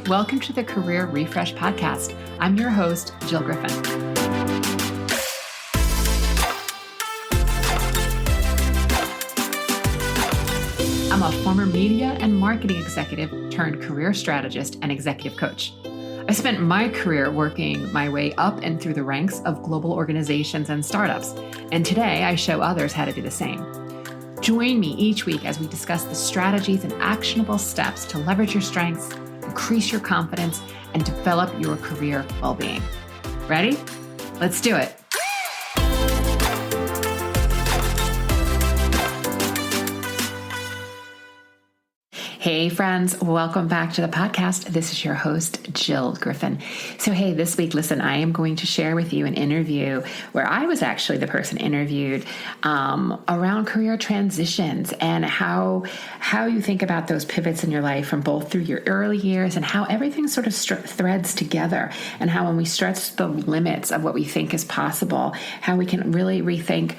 Welcome to the Career Refresh Podcast. I'm your host, Jill Griffin. I'm a former media and marketing executive turned career strategist and executive coach. I spent my career working my way up and through the ranks of global organizations and startups, and today I show others how to do the same. Join me each week as we discuss the strategies and actionable steps to leverage your strengths, increase your confidence, and develop your career well-being. Ready? Let's do it. Hey friends, welcome back to the podcast. This is your host, Jill Griffin. So hey, this week, listen, I am going to share with you an interview where I was actually the person interviewed around career transitions and how you think about those pivots in your life from both through your early years and how everything sort of threads together, and how when we stretch the limits of what we think is possible, how we can really rethink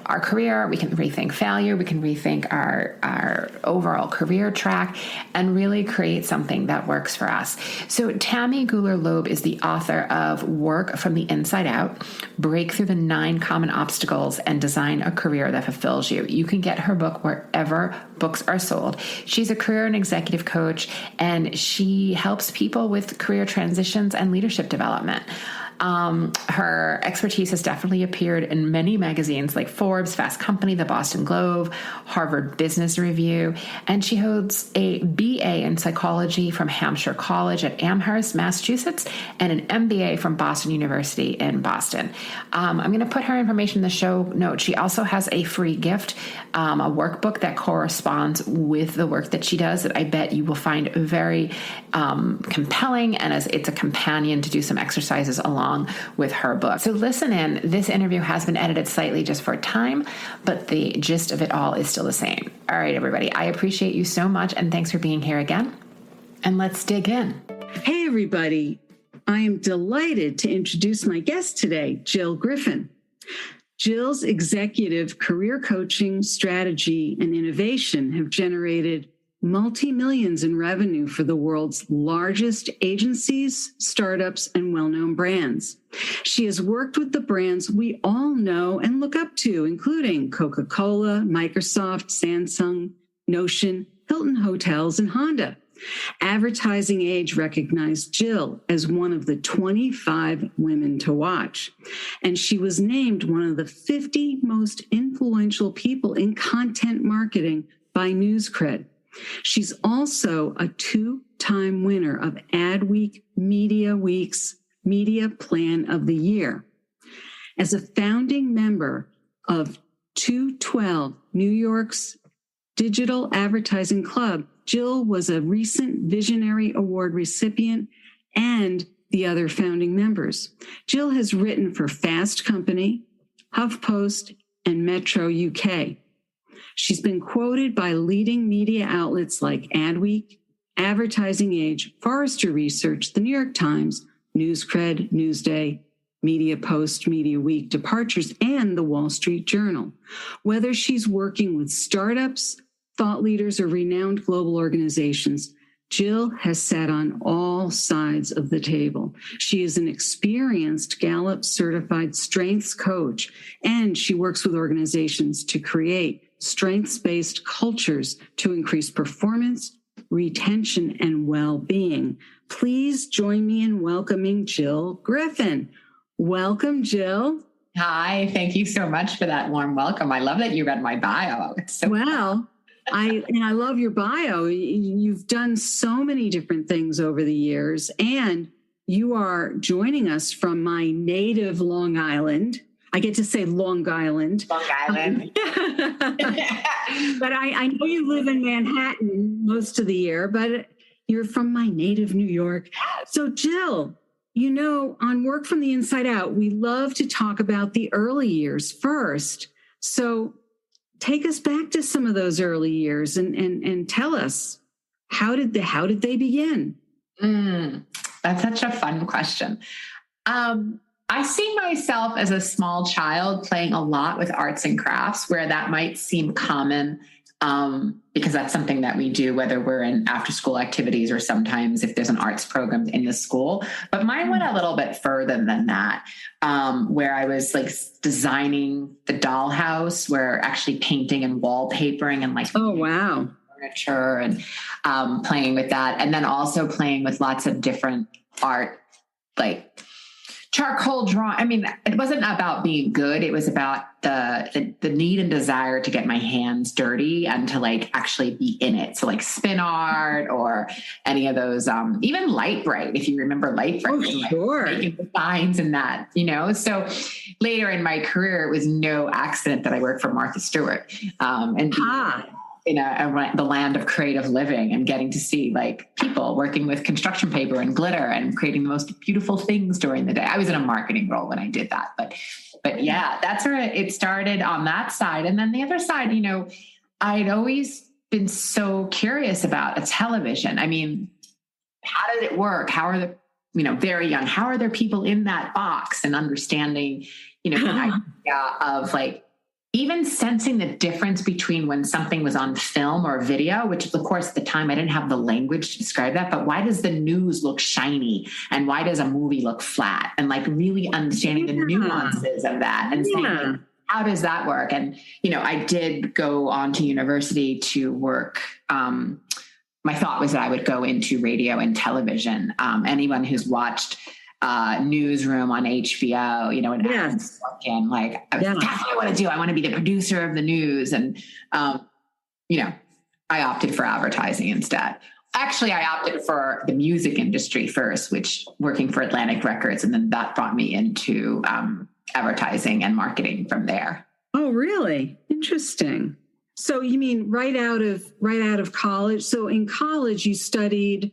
our career, we can rethink failure, we can rethink our overall career track and really create something that works for us. So Tammy Gooler Loeb is the author of Work from the Inside Out, Break Through the 9 Common Obstacles and Design a Career That Fulfills You. You can get her book wherever books are sold. She's a career and executive coach, and she helps people with career transitions and leadership development. Her expertise has definitely appeared in many magazines like Forbes, Fast Company, the Boston Globe, Harvard Business Review, and she holds a BA in psychology from Hampshire College at Amherst, Massachusetts, and an MBA from Boston University in Boston. I'm going to put her information in the show notes. She also has a free gift, a workbook that corresponds with the work that she does that I bet you will find very compelling, and as it's a companion to do some exercises along with her book. So listen in. This interview has been edited slightly just for time, but the gist of it all is still the same. All right, everybody. I appreciate you so much, and thanks for being here again. And let's dig in. Hey, everybody. I am delighted to introduce my guest today, Jill Griffin. Jill's executive career coaching, strategy, and innovation have generated multi-millions in revenue for the world's largest agencies, startups, and well-known brands. She has worked with the brands we all know and look up to, including Coca-Cola, Microsoft, Samsung, Notion, Hilton Hotels, and Honda. Advertising Age recognized Jill as one of the 25 women to watch, and she was named one of the 50 most influential people in content marketing by NewsCred. She's also a 2-time winner of Adweek Media Week's Media Plan of the Year. As a founding member of 212 New York's Digital Advertising Club, Jill was a recent Visionary Award recipient and the other founding members. Jill has written for Fast Company, HuffPost, and Metro UK. She's been quoted by leading media outlets like Adweek, Advertising Age, Forrester Research, The New York Times, NewsCred, Newsday, Media Post, Media Week, Departures, and The Wall Street Journal. Whether she's working with startups, thought leaders, or renowned global organizations, Jill has sat on all sides of the table. She is an experienced Gallup certified strengths coach, and she works with organizations to create strengths-based cultures to increase performance, retention, and well-being. Please join me in welcoming Jill Griffin. Welcome, Jill. Hi, thank you so much for that warm welcome. I love that you read my bio. It's so well. I love your bio. You've done so many different things over the years, and you are joining us from my native Long Island. I get to say Long Island. Long Island. But I know you live in Manhattan most of the year, but you're from my native New York. So Jill, on Work from the Inside Out, we love to talk about the early years first. So take us back to some of those early years and tell us, how did they begin? That's such a fun question. I see myself as a small child playing a lot with arts and crafts, where that might seem common because that's something that we do, whether we're in after school activities or sometimes if there's an arts program in the school. But mine went a little bit further than that, where I was like designing the dollhouse, where actually painting and wallpapering and like, oh, wow, furniture and playing with that. And then also playing with lots of different art, like charcoal drawing. I mean, it wasn't about being good. It was about the need and desire to get my hands dirty and to like actually be in it. So like spin art or any of those, even Light Bright, if you remember Light Bright, sure. Like making designs and that, you know. So later in my career, it was no accident that I worked for Martha Stewart and in the land of creative living and getting to see like people working with construction paper and glitter and creating the most beautiful things during the day. I was in a marketing role when I did that, but yeah, that's where it started on that side. And then the other side, you know, I'd always been so curious about a television. I mean, how did it work? How are the, you know, very young, how are there people in that box and understanding, you know, the idea of like, even sensing the difference between when something was on film or video, which of course at the time I didn't have the language to describe that, but why does the news look shiny and why does a movie look flat? And like really understanding the nuances of that and saying, like, how does that work? And, you know, I did go on to university to work. My thought was that I would go into radio and television. Anyone who's watched Newsroom on HBO, you know, and working, like, that's what I want to do. I want to be the producer of the news. And, you know, I opted for advertising instead. Actually, I opted for the music industry first, which working for Atlantic Records. And then that brought me into advertising and marketing from there. Oh, really? Interesting. So you mean right out of college? So in college, you studied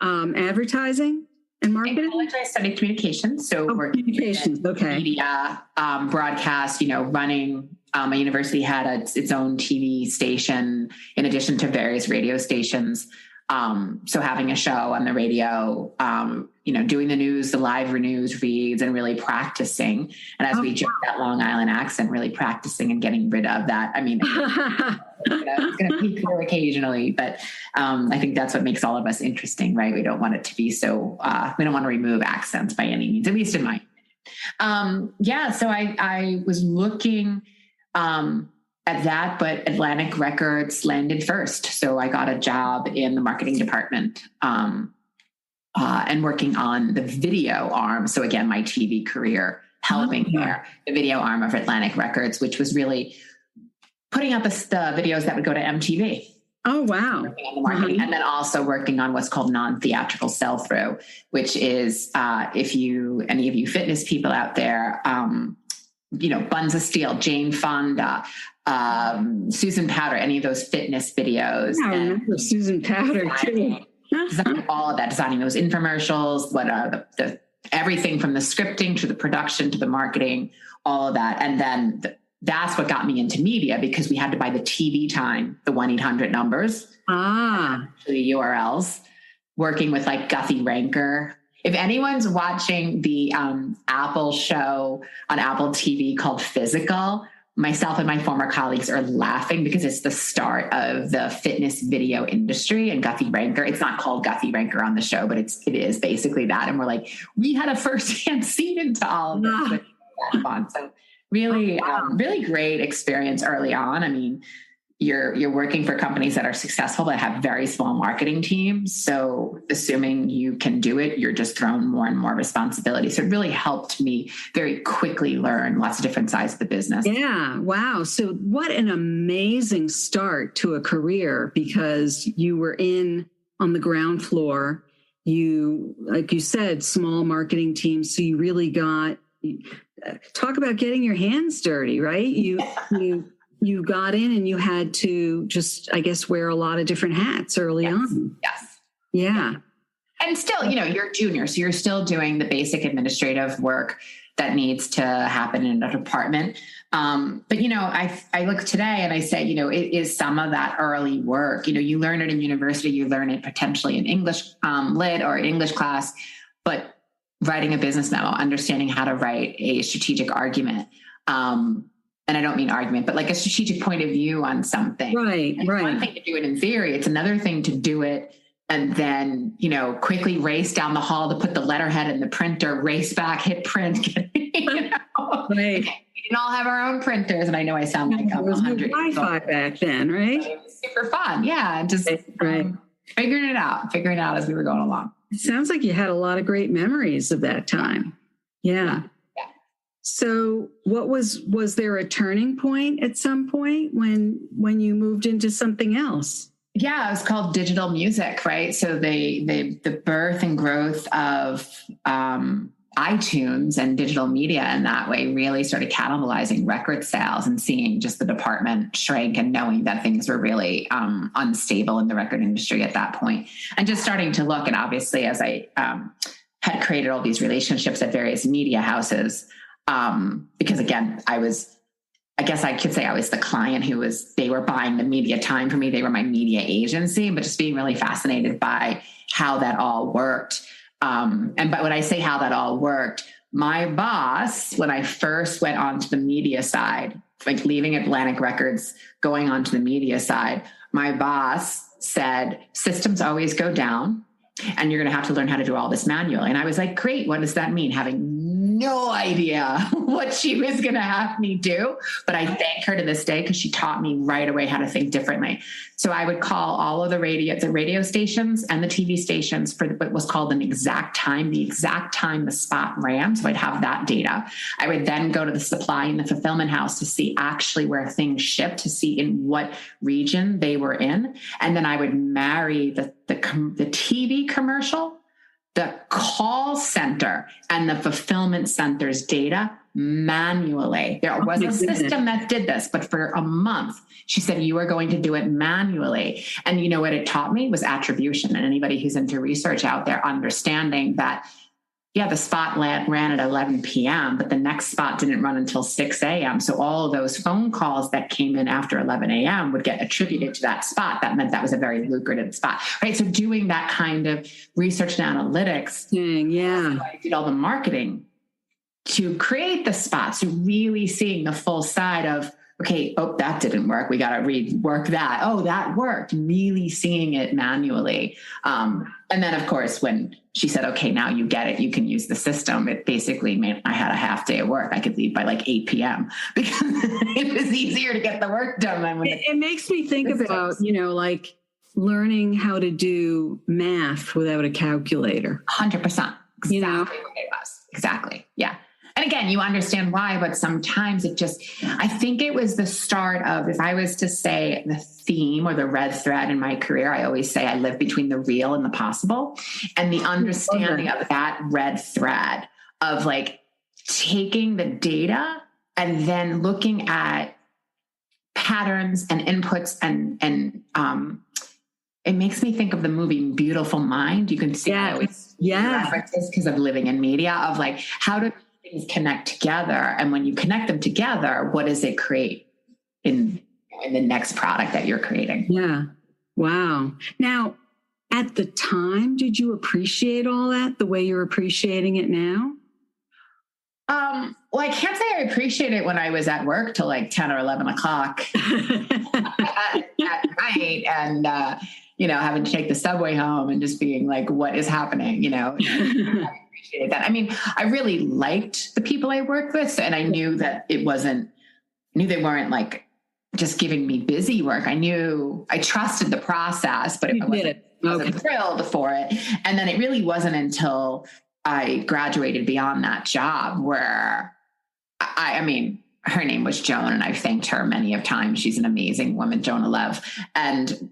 advertising and marketing? In college, I studied communications. So communications, okay. Media, broadcast, you know, running. My university had its own TV station in addition to various radio stations. So having a show on the radio, you know, doing the news, the live news reads and really practicing. And as we joke that Long Island accent, really practicing and getting rid of that. I mean, it's going to peak there occasionally, but I think that's what makes all of us interesting, right? We don't want it to be so, we don't want to remove accents by any means, at least in my opinion. So I was looking at that, but Atlantic Records landed first. So I got a job in the marketing department and working on the video arm. So again, my TV career, helping there, the video arm of Atlantic Records, which was really putting up the videos that would go to MTV. Oh, wow. Working on the marketing, and then also working on what's called non-theatrical sell-through, which is any of you fitness people out there, you know, Buns of Steel, Jane Fonda, Susan Powder, any of those fitness videos. Yeah, I remember Susan Powder too. Designing all of that, designing those infomercials, what the everything from the scripting to the production to the marketing, all of that. And then that's what got me into media, because we had to buy the TV time, the 1-800 numbers, the URLs, working with like Guthrie Ranker. If anyone's watching the Apple show on Apple TV called Physical, myself and my former colleagues are laughing because it's the start of the fitness video industry, and Guthrie Ranker. It's not called Guthrie Ranker on the show, but it is basically that. And we're like, we had a firsthand seat into all of this. So really, really great experience early on. I mean, you're working for companies that are successful that have very small marketing teams. So assuming you can do it, you're just thrown more and more responsibility. So it really helped me very quickly learn lots of different sides of the business. Yeah. Wow. So what an amazing start to a career, because you were on the ground floor. You, like you said, small marketing teams. So you really talk about getting your hands dirty, right? You got in and you had to just, I guess, wear a lot of different hats early on. Yes. Yeah. And still, you know, you're junior, so you're still doing the basic administrative work that needs to happen in a department. But, you know, I look today and I say, you know, it is some of that early work. You know, you learn it in university, you learn it potentially in English lit or English class, but writing a business memo, understanding how to write a strategic argument, and I don't mean argument, but like a strategic point of view on something. Right, and right. It's one thing to do it in theory. It's another thing to do it and then, quickly race down the hall to put the letterhead in the printer, race back, hit print. Right. We didn't all have our own printers. And I know I sound like I'm There was no 100. Wi-Fi back then, right? It was super fun. Yeah. Just Right. Figuring it out as we were going along. It sounds like you had a lot of great memories of that time. Yeah. So was there a turning point at some point when you moved into something else? Yeah, it was called digital music, right? So the birth and growth of iTunes and digital media in that way really started cannibalizing record sales and seeing just the department shrink and knowing that things were really unstable in the record industry at that point. And just starting to look, and obviously as I had created all these relationships at various media houses, because again, I guess I could say I was the client they were buying the media time for me. They were my media agency, but just being really fascinated by how that all worked. But when I say how that all worked, my boss, when I first went onto the media side, like leaving Atlantic Records, going onto the media side, my boss said, systems always go down and you're going to have to learn how to do all this manually. And I was like, great. What does that mean? Having no idea what she was going to have me do. But I thank her to this day because she taught me right away how to think differently. So I would call all of the radio stations and the TV stations for what was called the exact time the spot ran. So I'd have that data. I would then go to the supply and the fulfillment house to see actually where things shipped, to see in what region they were in. And then I would marry the TV commercial, the call center, and the fulfillment center's data manually. There was a system that did this, but for a month, she said, you are going to do it manually. And you know what it taught me was attribution. And anybody who's into research out there, understanding that, yeah, the spot ran at 11 p.m., but the next spot didn't run until 6 a.m. So all of those phone calls that came in after 11 a.m. would get attributed to that spot. That meant that was a very lucrative spot, right? So doing that kind of research and analytics. Yeah. So I did all the marketing to create the spots, so really seeing the full side of, okay, oh, that didn't work. We got to rework that. Oh, that worked. Really seeing it manually. And then, of course, when she said, okay, now you get it, you can use the system, it basically meant I had a half day of work. I could leave by like 8 p.m. because it was easier to get the work done. Than when it makes me think about, like learning how to do math without a calculator. 100%. Exactly what it was. Exactly. Yeah. And again, you understand why, but sometimes I think it was the start of, if I was to say the theme or the red thread in my career, I always say I live between the real and the possible, and the understanding of that red thread of like taking the data and then looking at patterns and inputs and it makes me think of the movie Beautiful Mind. You can see references because of living in media of like, how do things connect together? And when you connect them together, what does it create in the next product that you're creating? Yeah. Wow. Now, at the time, did you appreciate all that the way you're appreciating it now? Well, I can't say I appreciate it when I was at work till like 10 or 11 o'clock at night and, having to take the subway home and just being like, what is happening? I appreciated that. I mean, I really liked the people I worked with, and I knew that they weren't like just giving me busy work. I trusted the process, but I wasn't thrilled for it. And then it really wasn't until I graduated beyond that job where I mean, her name was Joan, and I've thanked her many of times. She's an amazing woman, Jonah Lev. And,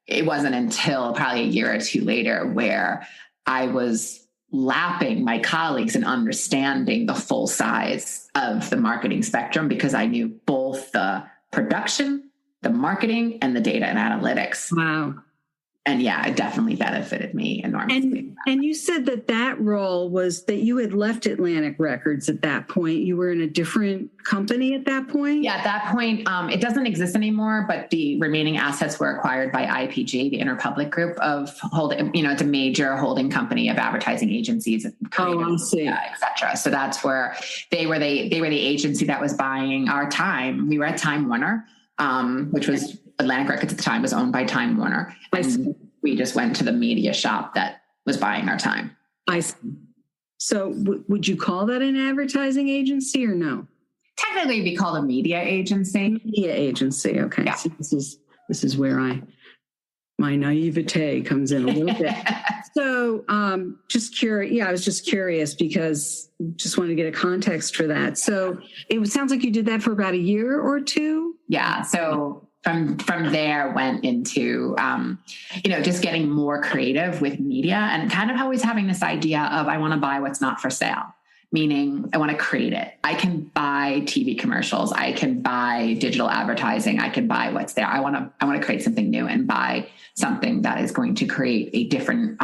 it wasn't until probably a year or two later where I was lapping my colleagues and understanding the full size of the marketing spectrum, because I knew both the production, the marketing, and the data and analytics. Wow. yeah, it definitely benefited me enormously. And you said that role was that you had left Atlantic Records at that point. You were in a different company at that point? Yeah, at that point, it doesn't exist anymore, but the remaining assets were acquired by IPG, the Interpublic Group of holding, it's a major holding company of advertising agencies, I see. Et cetera. So that's where they were the agency that was buying our time. We were at Time Warner, which was Atlantic Records at the time was owned by Time Warner. And we just went to the media shop that was buying our time. I see. So would you call that an advertising agency or no? Technically, we call it a media agency. Media agency. Okay. Yeah. So this is where my naivete comes in a little bit. So just curious. Yeah, I was just curious because just wanted to get a context for that. So it sounds like you did that for about a year or two. Yeah. So from there went into, just getting more creative with media and kind of always having this idea of I want to buy what's not for sale, meaning I want to create it. I can buy TV commercials. I can buy digital advertising. I can buy what's there. I want to create something new and buy something that is going to create a different,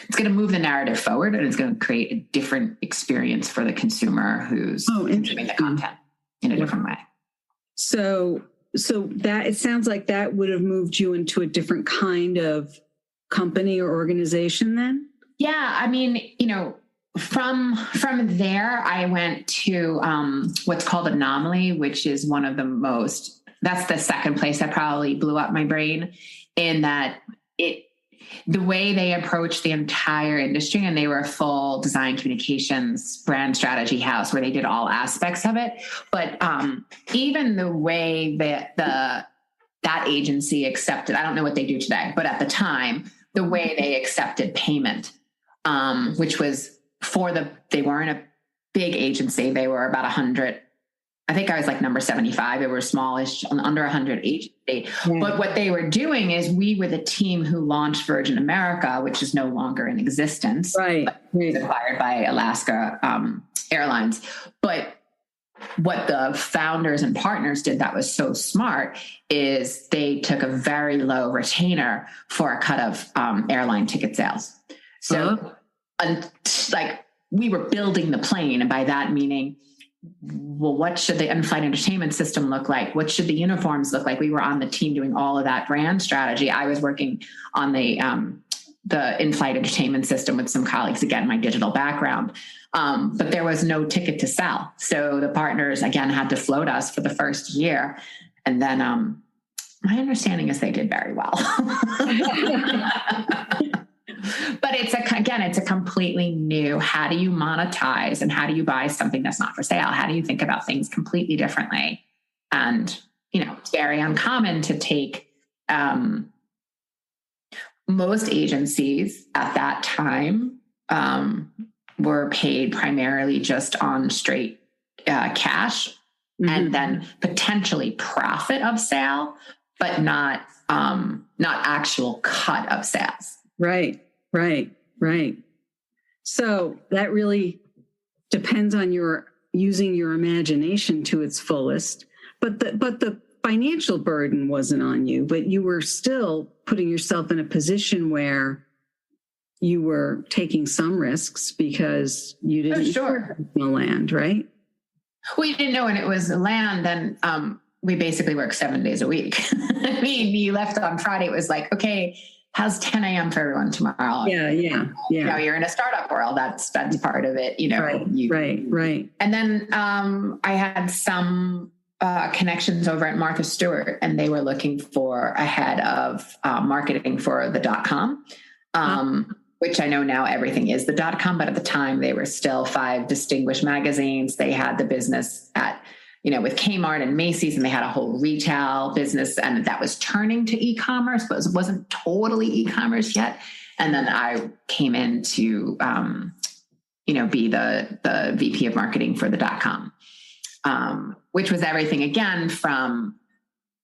it's going to move the narrative forward and it's going to create a different experience for the consumer who's consuming the content in a different way. So that it sounds like that would have moved you into a different kind of company or organization then? Yeah. I mean, from there, I went to what's called Anomaly, which is one of that's the second place that probably blew up my brain in that the way they approached the entire industry, and they were a full design communications brand strategy house where they did all aspects of it. But even the way that that agency accepted, I don't know what they do today, but at the time, the way they accepted payment, which was they weren't a big agency. They were about 100. I think I was like number 75. They were smallish, under 100 agency. Yeah. But what they were doing is we were the team who launched Virgin America, which is no longer in existence. Right. It was acquired by Alaska Airlines. But what the founders and partners did that was so smart is they took a very low retainer for a cut of airline ticket sales. So we were building the plane. And by that meaning, well, what should the in-flight entertainment system look like? What should the uniforms look like? We were on the team doing all of that brand strategy. I was working on the in-flight entertainment system with some colleagues, again, my digital background. But there was no ticket to sell. So the partners, again, had to float us for the first year. And then my understanding is they did very well. But it's a completely new, how do you monetize and how do you buy something that's not for sale? How do you think about things completely differently? And, it's very uncommon to take, most agencies at that time were paid primarily just on straight cash and then potentially profit of sale, but not actual cut of sales. Right. So that really depends on your using your imagination to its fullest. But the financial burden wasn't on you, but you were still putting yourself in a position where you were taking some risks because you didn't know the land, right? We didn't know when it was land, and we basically worked 7 days a week. I mean, you left on Friday. It was like, okay, how's 10 a.m. for everyone tomorrow? Yeah. You're in a startup world. That's part of it. Right. And then I had some connections over at Martha Stewart, and they were looking for a head of marketing for the .com, which I know now everything is the .com, but at the time they were still 5 distinguished magazines. They had the business at with Kmart and Macy's, and they had a whole retail business, and that was turning to e-commerce, but it wasn't totally e-commerce yet. And then I came in to, be the VP of marketing for the .com, which was everything again from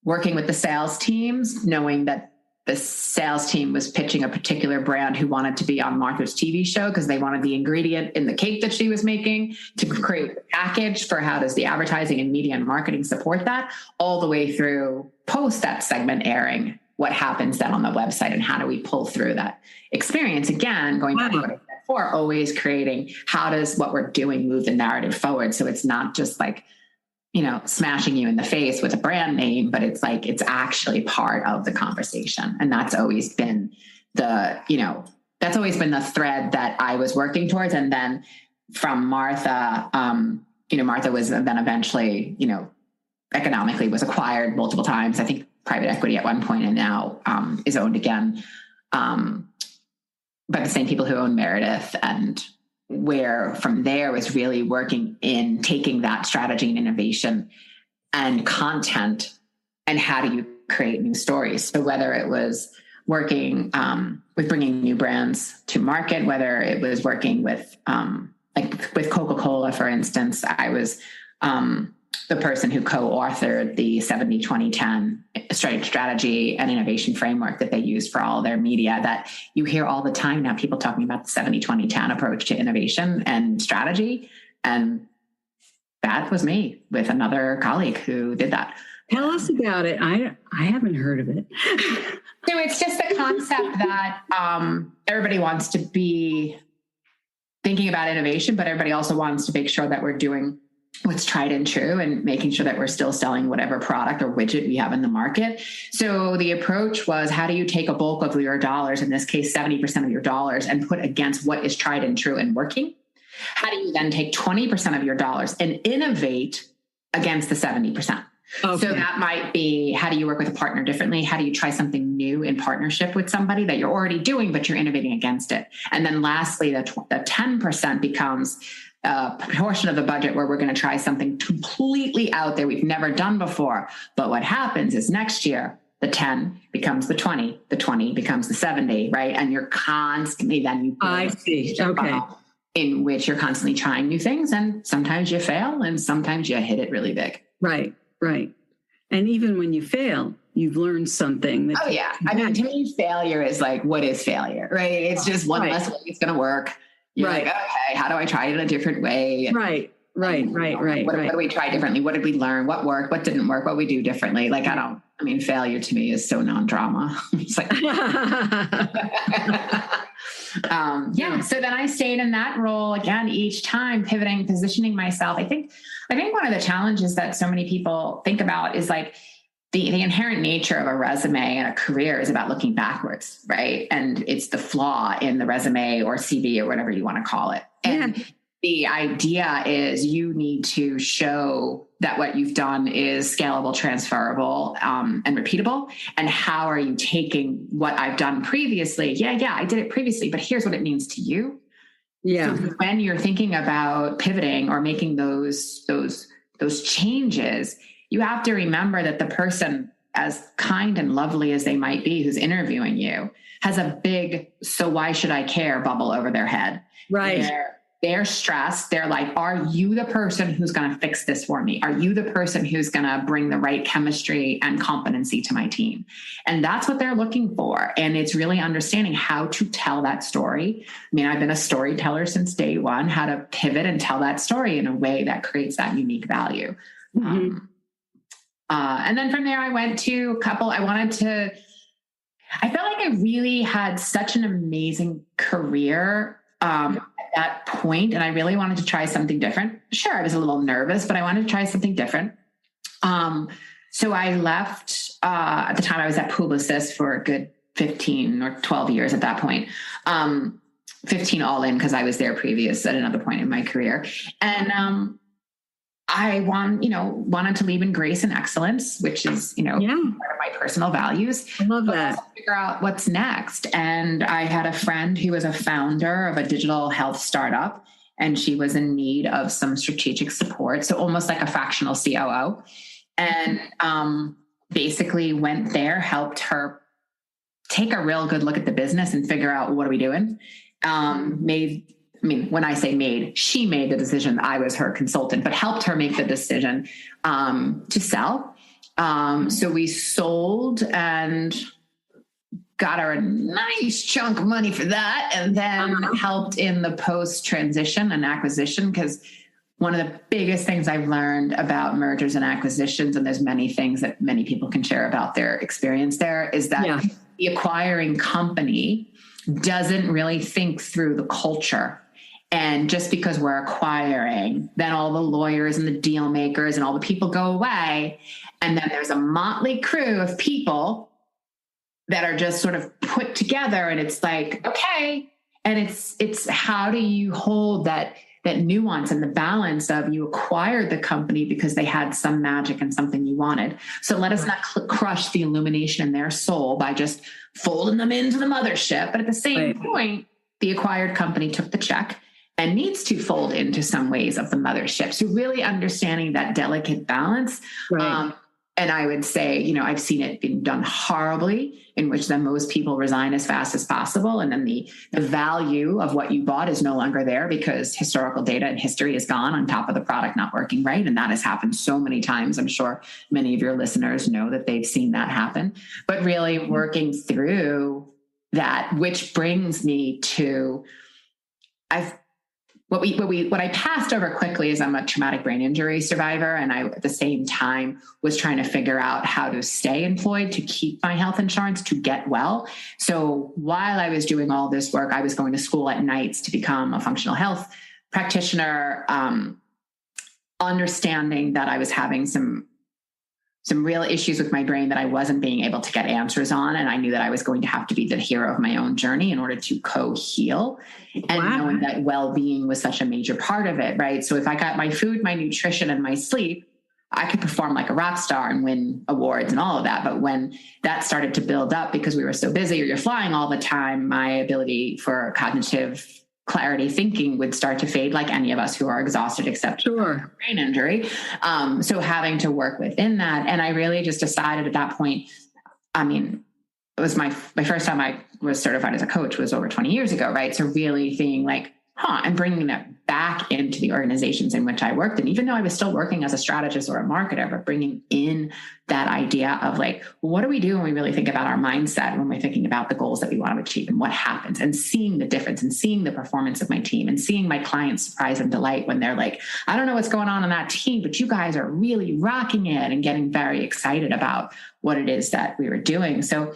working with the sales teams, knowing that the sales team was pitching a particular brand who wanted to be on Martha's TV show because they wanted the ingredient in the cake that she was making, to create a package for how does the advertising and media and marketing support that, all the way through post that segment airing what happens then on the website and how do we pull through that experience. Again, going back to what I said before, always creating how does what we're doing move the narrative forward. So it's not just like, smashing you in the face with a brand name, but it's like, it's actually part of the conversation. And that's always been that's always been the thread that I was working towards. And then from Martha, Martha was then eventually, economically was acquired multiple times. I think private equity at one point, and now is owned again by the same people who own Meredith. And where from there was really working in taking that strategy and innovation and content and how do you create new stories. So whether it was working with bringing new brands to market, whether it was working with with Coca-Cola, for instance, I was the person who co-authored the 70-20-10 strategy and innovation framework that they use for all their media that you hear all the time now, people talking about the 70-20-10 approach to innovation and strategy. And that was me with another colleague who did that. Tell us about it. I haven't heard of it. So it's just the concept that everybody wants to be thinking about innovation, but everybody also wants to make sure that we're doing what's tried and true and making sure that we're still selling whatever product or widget we have in the market. So the approach was, how do you take a bulk of your dollars, in this case, 70% of your dollars, and put against what is tried and true and working? How do you then take 20% of your dollars and innovate against the 70%? Okay. So that might be, how do you work with a partner differently? How do you try something new in partnership with somebody that you're already doing, but you're innovating against it? And then lastly, the 10% becomes a portion of the budget where we're going to try something completely out there we've never done before. But what happens is next year, the 10 becomes the 20 becomes the 70, right? And you're constantly then I see. Okay. In which you're constantly trying new things, and sometimes you fail and sometimes you hit it really big. Right. And even when you fail, you've learned something. To me, failure is like, what is failure, right? It's just one less way it's going to work. You're like, okay, how do I try it in a different way? Right. What do we try differently? What did we learn? What worked? What didn't work? What we do differently? Like, failure to me is so non-drama. It's like, so then I stayed in that role again, each time pivoting, positioning myself. I think one of the challenges that so many people think about is like the inherent nature of a resume and a career is about looking backwards, right? And it's the flaw in the resume or CV or whatever you want to call it. And the idea is you need to show that what you've done is scalable, transferable, and repeatable. And how are you taking what I've done previously? I did it previously, but here's what it means to you. Yeah. So when you're thinking about pivoting or making those changes, you have to remember that the person, as kind and lovely as they might be, who's interviewing you, has a big, so why should I care bubble over their head. Right. They're stressed. They're like, are you the person who's going to fix this for me? Are you the person who's going to bring the right chemistry and competency to my team? And that's what they're looking for. And it's really understanding how to tell that story. I've been a storyteller since day one, how to pivot and tell that story in a way that creates that unique value. Mm-hmm. And then from there, I went to a couple. I felt like I really had such an amazing career at that point, and I really wanted to try something different. Sure, I was a little nervous, but I wanted to try something different. So I left, at the time I was at Publicis for a good 15 or 12 years at that point. 15 all in, because I was there previous at another point in my career. And I wanted to leave in grace and excellence, which is, part of my personal values. I love that. Figure out what's next. And I had a friend who was a founder of a digital health startup, and she was in need of some strategic support. So almost like a fractional COO. And basically went there, helped her take a real good look at the business and figure out, what are we doing? When I say made, she made the decision. I was her consultant, but helped her make the decision to sell. So we sold and got her a nice chunk of money for that, and then helped in the post-transition and acquisition, because one of the biggest things I've learned about mergers and acquisitions, and there's many things that many people can share about their experience there, is that the acquiring company doesn't really think through the culture. And just because we're acquiring, then all the lawyers and the deal makers and all the people go away. And then there's a motley crew of people that are just sort of put together. And it's like, okay. And it's how do you hold that nuance and the balance of you acquired the company because they had some magic and something you wanted. So let us not crush the illumination in their soul by just folding them into the mothership. But at the same point, the acquired company took the check and needs to fold into some ways of the mothership. So really understanding that delicate balance. And I would say, I've seen it being done horribly, in which then most people resign as fast as possible. And then the value of what you bought is no longer there because historical data and history is gone on top of the product not working right. And that has happened so many times. I'm sure many of your listeners know that they've seen that happen. But really working through that, which brings me to, what I passed over quickly is I'm a traumatic brain injury survivor. And I, at the same time, was trying to figure out how to stay employed, to keep my health insurance, to get well. So while I was doing all this work, I was going to school at nights to become a functional health practitioner, understanding that I was having some real issues with my brain that I wasn't being able to get answers on. And I knew that I was going to have to be the hero of my own journey in order to co-heal. And knowing that well-being was such a major part of it, right? So if I got my food, my nutrition, and my sleep, I could perform like a rock star and win awards and all of that. But when that started to build up because we were so busy or you're flying all the time, my ability for cognitive clarity thinking would start to fade, like any of us who are exhausted, except brain injury. So having to work within that. And I really just decided at that point, it was my first time I was certified as a coach was over 20 years ago, right? So really being like, and bringing that back into the organizations in which I worked. And even though I was still working as a strategist or a marketer, but bringing in that idea of like, what do we do when we really think about our mindset, when we're thinking about the goals that we want to achieve and what happens, and seeing the difference and seeing the performance of my team and seeing my clients surprise and delight when they're like, I don't know what's going on that team, but you guys are really rocking it, and getting very excited about what it is that we were doing. So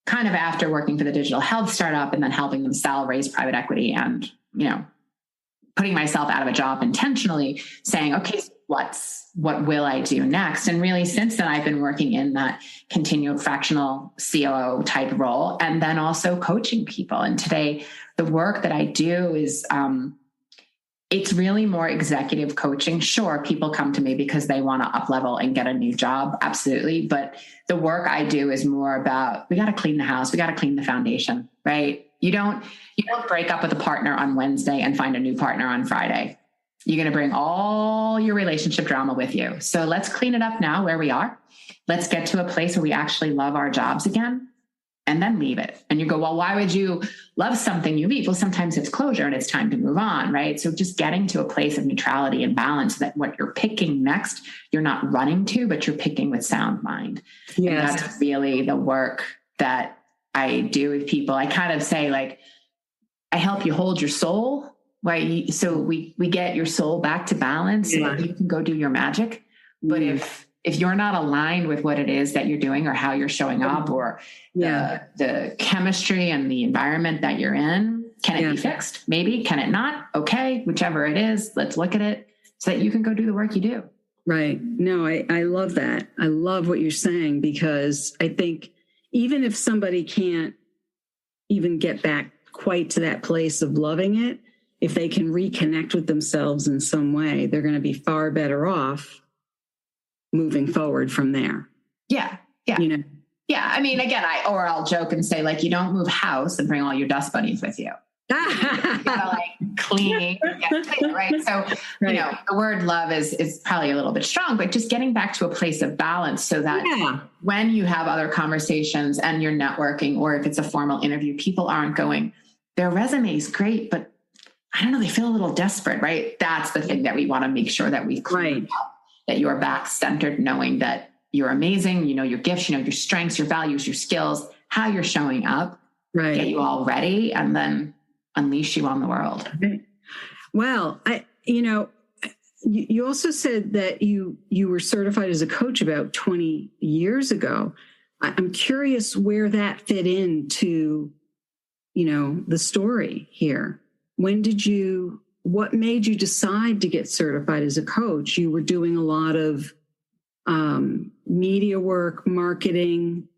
kind of after working for the digital health startup and then helping them sell, raise private equity, and putting myself out of a job intentionally, saying, okay, what will I do next? And really since then, I've been working in that continual fractional COO type role, and then also coaching people. And today the work that I do is, it's really more executive coaching. Sure, people come to me because they want to up level and get a new job. Absolutely. But the work I do is more about, we got to clean the house. We got to clean the foundation, right? You don't break up with a partner on Wednesday and find a new partner on Friday. You're going to bring all your relationship drama with you. So let's clean it up now where we are. Let's get to a place where we actually love our jobs again, and then leave it. And you go, well, why would you love something you leave? Well, sometimes it's closure and it's time to move on, right? So just getting to a place of neutrality and balance, that what you're picking next, you're not running to, but you're picking with sound mind. Yes. And that's really the work that I do with people. I kind of say, like, I help you hold your soul, right? So we get your soul back to balance so that you can go do your magic. But if you're not aligned with what it is that you're doing or how you're showing up, or the chemistry and the environment that you're in, can it be fixed? Maybe. Can it not? Okay. Whichever it is, let's look at it so that you can go do the work you do. Right. No, I love that. I love what you're saying, because I think even if somebody can't even get back quite to that place of loving it, if they can reconnect with themselves in some way, they're going to be far better off moving forward from there. Yeah. Yeah. Yeah. I mean, again, I'll joke and say, like, you don't move house and bring all your dust bunnies with you. You gotta like clean, right? So, the word love is probably a little bit strong, but just getting back to a place of balance so that when you have other conversations and you're networking, or if it's a formal interview, people aren't going, their resume is great, but I don't know, they feel a little desperate, right? That's the thing that we want to make sure that we clean up, that you're back centered, knowing that you're amazing, your gifts, your strengths, your values, your skills, how you're showing up, get you all ready, and then unleash you on the world. Well, You also said that you were certified as a coach about 20 years ago. I'm curious where that fit into, the story here. What made you decide to get certified as a coach? You were doing a lot of media work, marketing.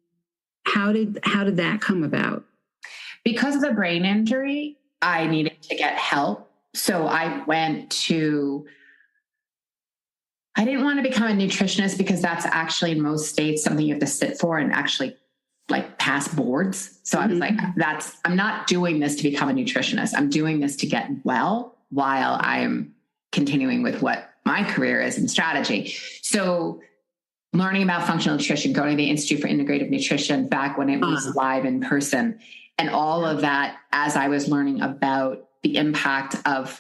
How did that come about? Because of the brain injury, I needed to get help. So I didn't want to become a nutritionist because that's actually in most states something you have to sit for and actually like pass boards. So I was like, I'm not doing this to become a nutritionist. I'm doing this to get well while I'm continuing with what my career is in strategy. So learning about functional nutrition, going to the Institute for Integrative Nutrition back when it was live in person, and all of that as I was learning about the impact of,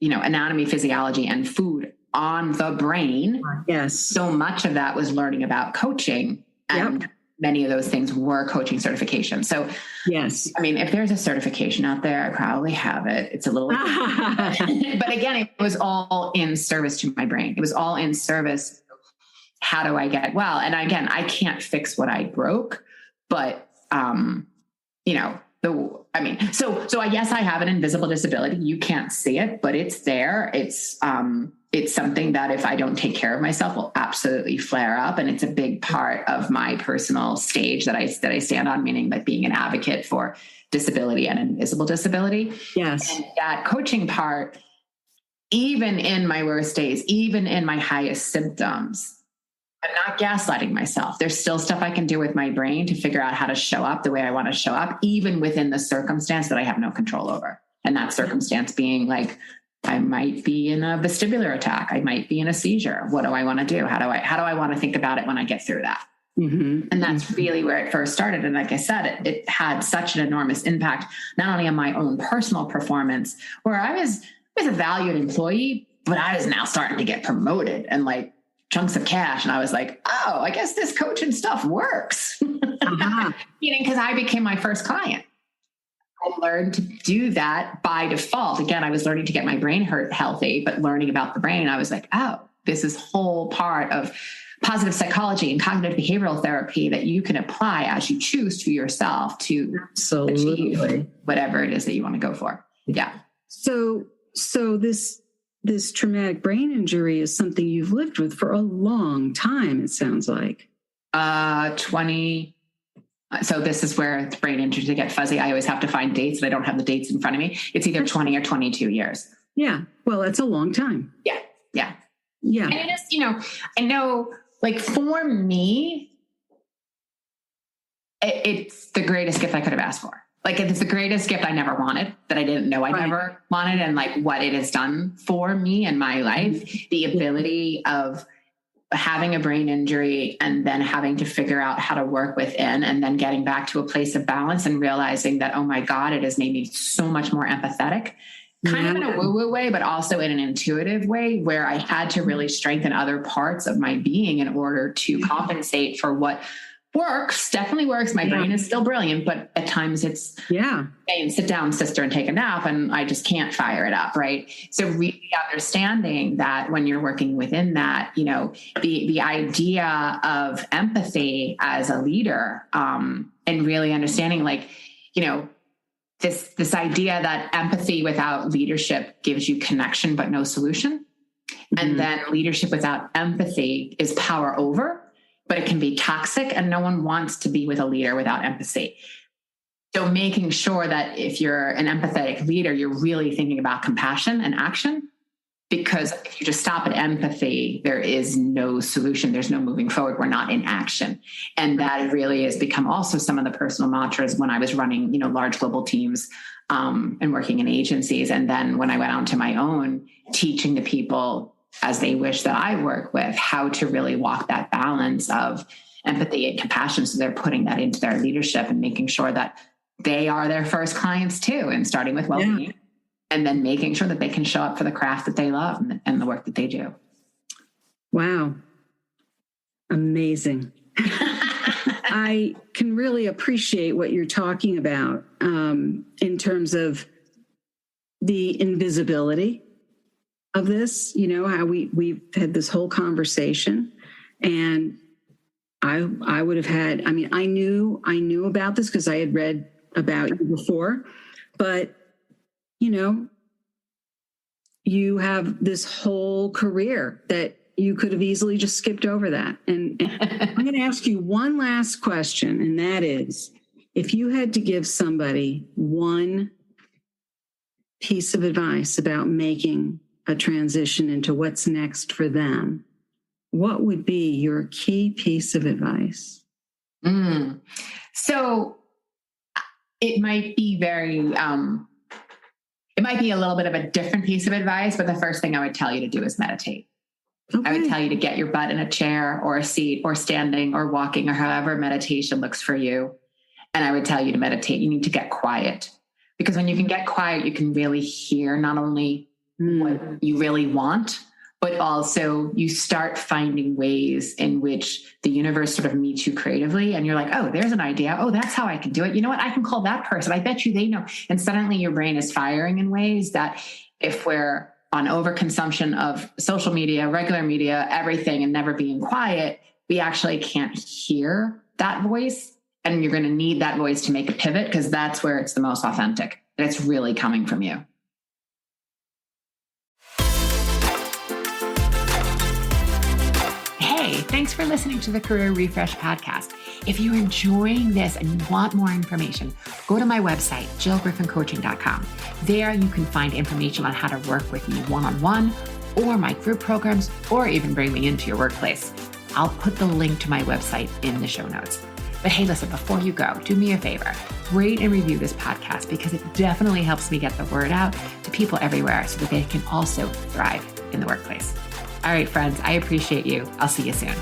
anatomy, physiology, and food on the brain. Yes. So much of that was learning about coaching, and many of those things were coaching certification. So yes, I mean, if there's a certification out there, I probably have it. It's a little, but again, it was all in service to my brain. It was all in service. How do I get well? And again, I can't fix what I broke, but, so yes, I have an invisible disability. You can't see it, but it's there. It's something that if I don't take care of myself will absolutely flare up. And it's a big part of my personal stage that I stand on, meaning like being an advocate for disability and invisible disability. Yes. And that coaching part, even in my worst days, even in my highest symptoms, I'm not gaslighting myself. There's still stuff I can do with my brain to figure out how to show up the way I want to show up, even within the circumstance that I have no control over. And that circumstance being like, I might be in a vestibular attack. I might be in a seizure. What do I want to do? How do I want to think about it when I get through that? Mm-hmm. And that's really where it first started. And like I said, it had such an enormous impact, not only on my own personal performance, where I was a valued employee, but I was now starting to get promoted and like chunks of cash. And I was like, oh, I guess this coaching stuff works. Meaning because I became my first client. I learned to do that by default. Again, I was learning to get my brain healthy, but learning about the brain, I was like, oh, this is whole part of positive psychology and cognitive behavioral therapy that you can apply as you choose to yourself to achieve whatever it is that you want to go for. Yeah. So this traumatic brain injury is something you've lived with for a long time, it sounds like. 20. So this is where the brain injuries get fuzzy. I always have to find dates, and I don't have the dates in front of me. It's either 20 or 22 years. Yeah. Well, that's a long time. Yeah. Yeah. Yeah. And it is, I know, like for me, it's the greatest gift I could have asked for. Like it's the greatest gift I never wanted, that I didn't know I never wanted, and like what it has done for me in my life, the ability of having a brain injury and then having to figure out how to work within, and then getting back to a place of balance and realizing that, oh my God, it has made me so much more empathetic, kind of in a woo-woo way, but also in an intuitive way, where I had to really strengthen other parts of my being in order to compensate for what definitely works. My brain is still brilliant, but at times it's, hey, sit down, sister, and take a nap. And I just can't fire it up. Right. So really understanding that when you're working within that, the idea of empathy as a leader, and really understanding this idea that empathy without leadership gives you connection, but no solution. Mm-hmm. And then leadership without empathy is power over, but it can be toxic, and no one wants to be with a leader without empathy. So making sure that if you're an empathetic leader, you're really thinking about compassion and action, because if you just stop at empathy, there is no solution. There's no moving forward. We're not in action. And that really has become also some of the personal mantras when I was running, large global teams, and working in agencies. And then when I went on to my own, teaching the people as they wish that I work with, how to really walk that balance of empathy and compassion. So they're putting that into their leadership and making sure that they are their first clients too, and starting with well-being, and then making sure that they can show up for the craft that they love and the work that they do. Wow. Amazing. I can really appreciate what you're talking about in terms of the invisibility of this, how we've had this whole conversation, and I would have had, I knew about this because I had read about you before, but you have this whole career that you could have easily just skipped over that. And I'm going to ask you one last question, and that is, if you had to give somebody one piece of advice about making a transition into what's next for them, what would be your key piece of advice? So it might be it might be a little bit of a different piece of advice, but the first thing I would tell you to do is meditate. Okay. I would tell you to get your butt in a chair or a seat or standing or walking or however meditation looks for you. And I would tell you to meditate. You need to get quiet, because when you can get quiet, you can really hear not only what you really want, but also you start finding ways in which the universe sort of meets you creatively. And you're like, oh, there's an idea. Oh, that's how I can do it. You know what? I can call that person. I bet you they know. And suddenly your brain is firing in ways that, if we're on overconsumption of social media, regular media, everything, and never being quiet, we actually can't hear that voice. And you're going to need that voice to make a pivot, because that's where it's the most authentic. And it's really coming from you. Hey, thanks for listening to the Career Refresh podcast. If you're enjoying this and you want more information, go to my website, jillgriffincoaching.com. There you can find information on how to work with me one-on-one, or my group programs, or even bring me into your workplace. I'll put the link to my website in the show notes. But hey, listen, before you go, do me a favor, rate and review this podcast, because it definitely helps me get the word out to people everywhere so that they can also thrive in the workplace. All right, friends, I appreciate you. I'll see you soon.